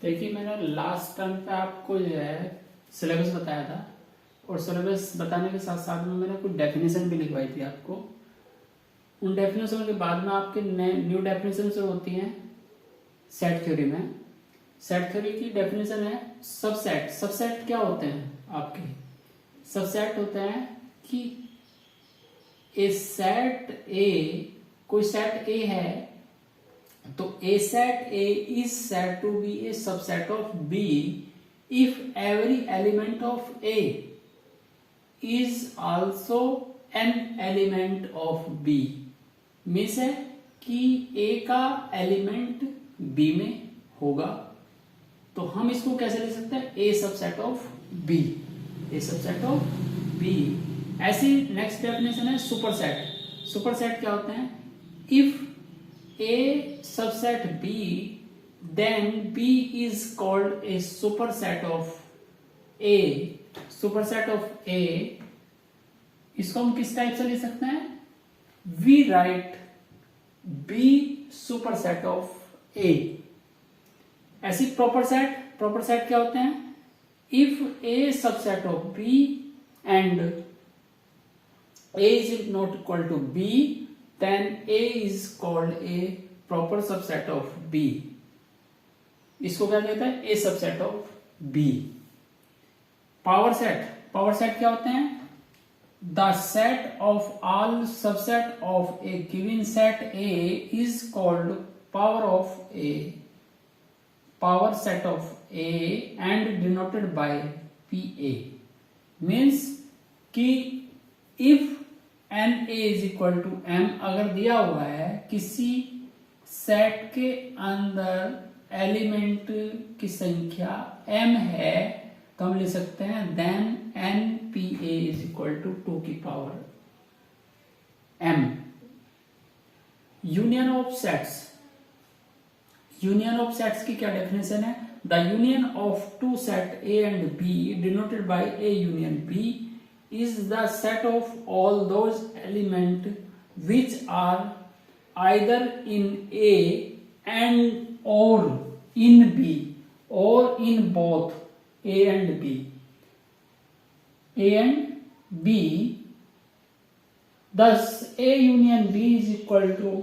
देखिए मैंने last term पे आपको जो है सिलेबस बताया था और सिलेबस बताने के साथ साथ में मैंने कुछ डेफिनेशन भी लिखवाई थी आपको। उन डेफिनेशन के बाद में आपके न्यू डेफिनेशन जो होती हैं सेट थ्योरी में। सेट थ्योरी की डेफिनेशन है सबसेट। सबसेट क्या होते हैं आपके? सबसेट होते हैं कि ए सेट ए, कोई सेट ए है तो a set A is said to be a subset of B if every element of A is also an element of B। Means है कि A का एलिमेंट B में होगा, तो हम इसको कैसे लिख सकते हैं? A subset of B, A subset of B। ऐसी नेक्स्ट डेफिनेशन है सुपरसेट। सुपरसेट क्या होते हैं? If A subset B, then B is called a superset of A। superset of A, इसको हम किस टाइप से लिख सकते हैं? We write B superset of A। ऐसी प्रॉपर सेट, प्रॉपर सेट क्या होते हैं? If A subset of B and A is not equal to B, then A is called a proper subset of B। इसको क्या कहते हैं? A subset of B। Power set, power set क्या होते हैं? The set of all subset of a given set A is called power of A, power set of A and denoted by PA। means कि if N A is equal to M अगर दिया हुआ है किसी set के अंदर element की संख्या एम है, तो हम लिख सकते हैं then N P A is equal to 2 की power M. Union of sets, union of sets की क्या डेफिनेशन है? The union of two sets A and B denoted by A union B is the set of all those elements which are either in A and or in B or in both A and B। A and B, thus A union B is equal to,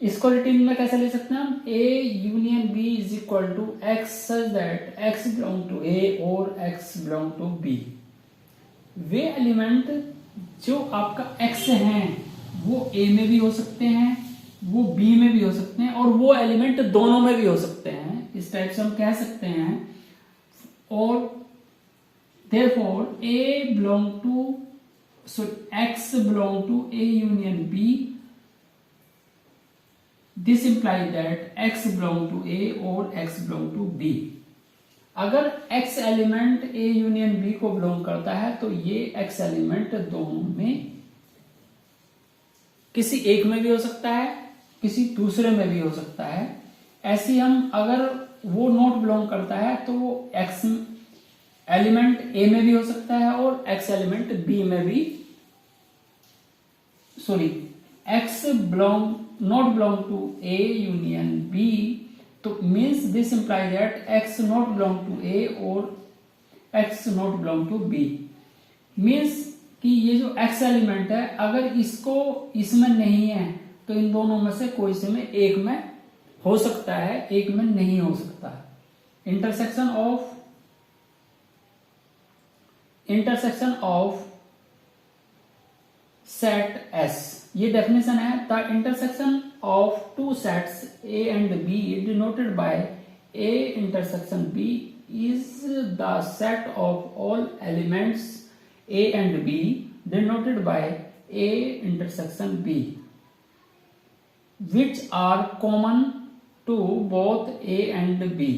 इसको return में कैसे ले सकते हैं हम? A union B is equal to X such that X belong to A or X belong to B। Way element जो आपका x हैं वो A में भी हो सकते हैं, वो B में भी हो सकते हैं और वो एलिमेंट दोनों में भी हो सकते हैं। इस टाइप से हम कह सकते हैं। और therefore A belong to, so X belong to A union B, this implies that X belong to A or X belong to B। अगर x element A union B को बिलोंग करता है तो ये x एलिमेंट दोनों में किसी एक में भी हो सकता है, किसी दूसरे में भी हो सकता है। ऐसे हम अगर वो नॉट बिलोंग करता है तो वो x एलिमेंट A में भी हो सकता है और x एलिमेंट B में भी, sorry x not belong to A union B, तो means this imply that x not belong to A और x not belong to B। Means कि ये जो x एलिमेंट है अगर इसको इसमें नहीं है तो इन दोनों में से कोई से में एक में हो सकता है, एक में नहीं हो सकता है। इंटरसेक्शन ऑफ सेट S, ये डेफिनेशन है। The intersection of two sets A and B denoted by A intersection B is the set of all elements A and B denoted by A intersection B which are common to both A and B।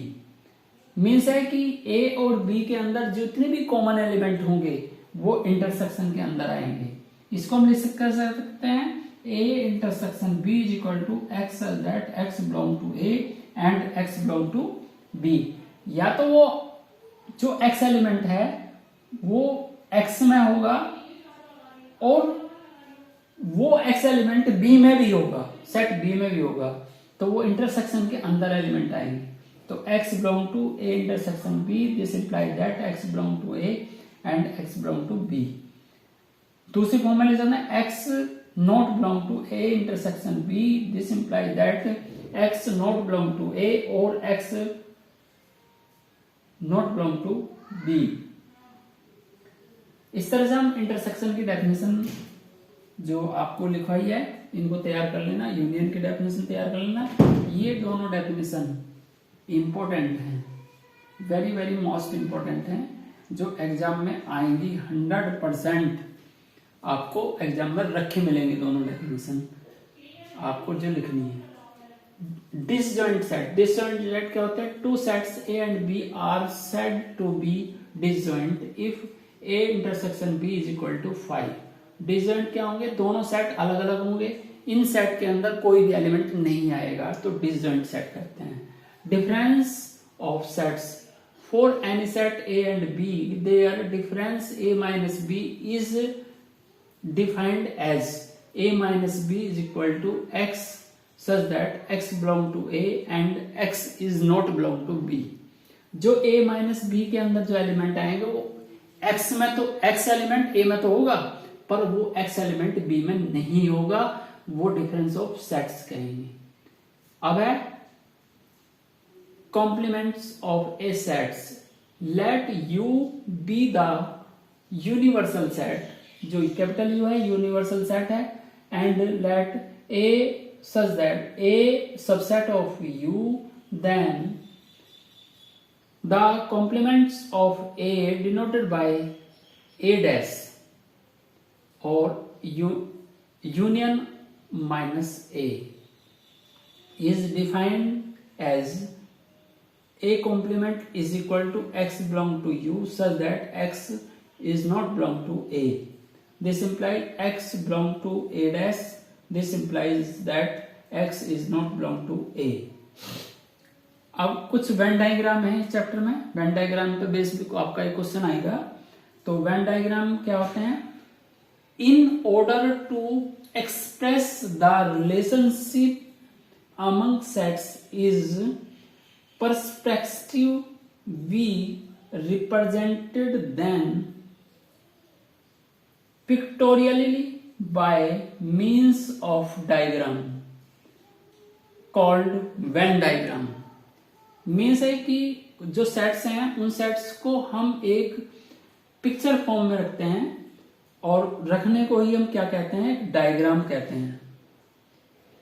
Means है कि A और B के अंदर जितने भी common element होंगे वो intersection के अंदर आएंगे। इसको हम लिख कर सकते हैं A intersection B is equal to X such that X belong to A and X belong to B। या तो वो जो X एलिमेंट है वो X में होगा और वो X एलिमेंट B में भी होगा, सेट B में भी होगा, तो वो इंटरसेक्शन के अंदर एलिमेंट आएंगे। तो x belong to A intersection B, this implies that x belong to A and x belong to B. दूसरी फॉर्म में ले सकते हैं x not belong to A intersection B, this implies that x not belong to A और x not belong to B. इस तरह से हम इंटरसेक्शन की डेफिनेशन जो आपको लिखवाई है इनको तैयार कर लेना, यूनियन की डेफिनेशन तैयार कर लेना। ये दोनों डेफिनेशन इंपॉर्टेंट हैं, वेरी वेरी मोस्ट इंपॉर्टेंट हैं, जो एग्जाम में आएंगी 100%। आपको एग्जाम में रखे मिलेंगे दोनों डेफिनेशन, आपको जो लिखनी है। डिसजॉइंट सेट, डिसजॉइंट सेट क्या होता है? Two sets A and B are said to be disjoint if A intersection B is equal to 5। Disjoint क्या होंगे? दोनों सेट अलग अलग होंगे, इन सेट के अंदर कोई भी एलिमेंट नहीं आएगा, तो डिसजॉइंट सेट कहते हैं। Difference of sets, for any set A and B their difference A minus B is defined as a minus b is equal to x such that x belong to a and x is not belong to b। जो a minus b के अंदर जो element आएंगे वो x में तो x element a में तो होगा, पर वो x एलिमेंट b में नहीं होगा, वो डिफरेंस ऑफ सेट्स कहेंगे। अब है complements of A sets, let u be the universal set, जो कैपिटल U है यूनिवर्सल सेट है, and let A such that A subset of U, then the complements of A denoted by A dash or union minus A is defined as A complement is equal to x belong to U such that x is not belong to A. This implies x belong to A dash. This implies that x is not belong to A. अब कुछ Venn diagram है इस chapter में, Venn diagram पे base आपका एक question आएगा। तो वेन डायग्राम क्या होते हैं? In order to express the relationship among sets is perspective we represented then pictorially by means of diagram called Venn diagram। मीन्स है कि जो सेट्स हैं उन सेट्स को हम एक पिक्चर फॉर्म में रखते हैं और रखने को ही हम क्या कहते हैं? डायग्राम कहते हैं।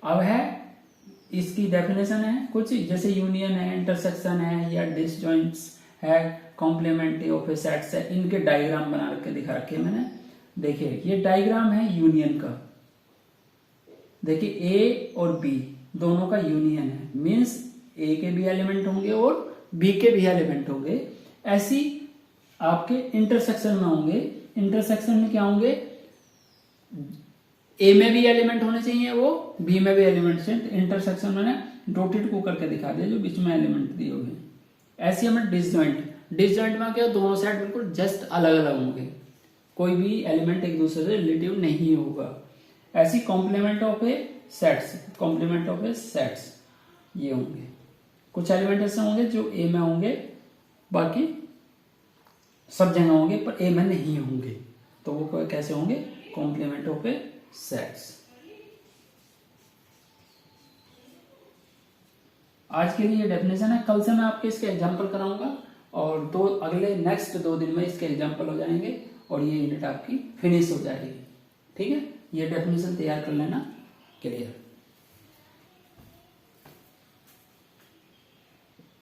अब है इसकी डेफिनेशन है कुछ, जैसे यूनियन है, इंटरसेक्शन है या डिसजॉइंट्स है, कॉम्प्लीमेंट्री ऑफ ए सेट्स है, इनके डायग्राम बना रखे दिखा रखे मैंने। देखिए ये डायग्राम है यूनियन का, देखिए ए और बी दोनों का यूनियन है, मींस ए के भी एलिमेंट होंगे और बी के भी एलिमेंट होंगे। ऐसी आपके इंटरसेक्शन में होंगे, इंटरसेक्शन में क्या होंगे? ए में भी एलिमेंट होने चाहिए, वो बी में भी एलिमेंट चाहिए। इंटरसेक्शन मैंने डॉटेड को करके दिखा दिया जो बीच में एलिमेंट दिए हुए। ऐसी हमें डिसजॉइंट, डिसजॉइंट में क्या दोनों साइड बिल्कुल जस्ट अलग अलग होंगे, कोई भी एलिमेंट एक दूसरे से रिलेटिव नहीं होगा। ऐसी complement of A sets, complement of A sets ये होंगे। कुछ एलिमेंट ऐसे होंगे जो ए में होंगे, बाकी सब जगह होंगे पर ए में नहीं होंगे, तो वो कैसे होंगे? Complement of A sets. आज के लिए डेफिनेशन है, कल से मैं आपके इसके एग्जाम्पल कराऊंगा और अगले नेक्स्ट 2 दिन में इसके एग्जाम्पल हो जाएंगे और ये यूनिट आपकी फिनिश हो जाएगी। ठीक है, ये डेफिनेशन तैयार कर लेना, क्लियर।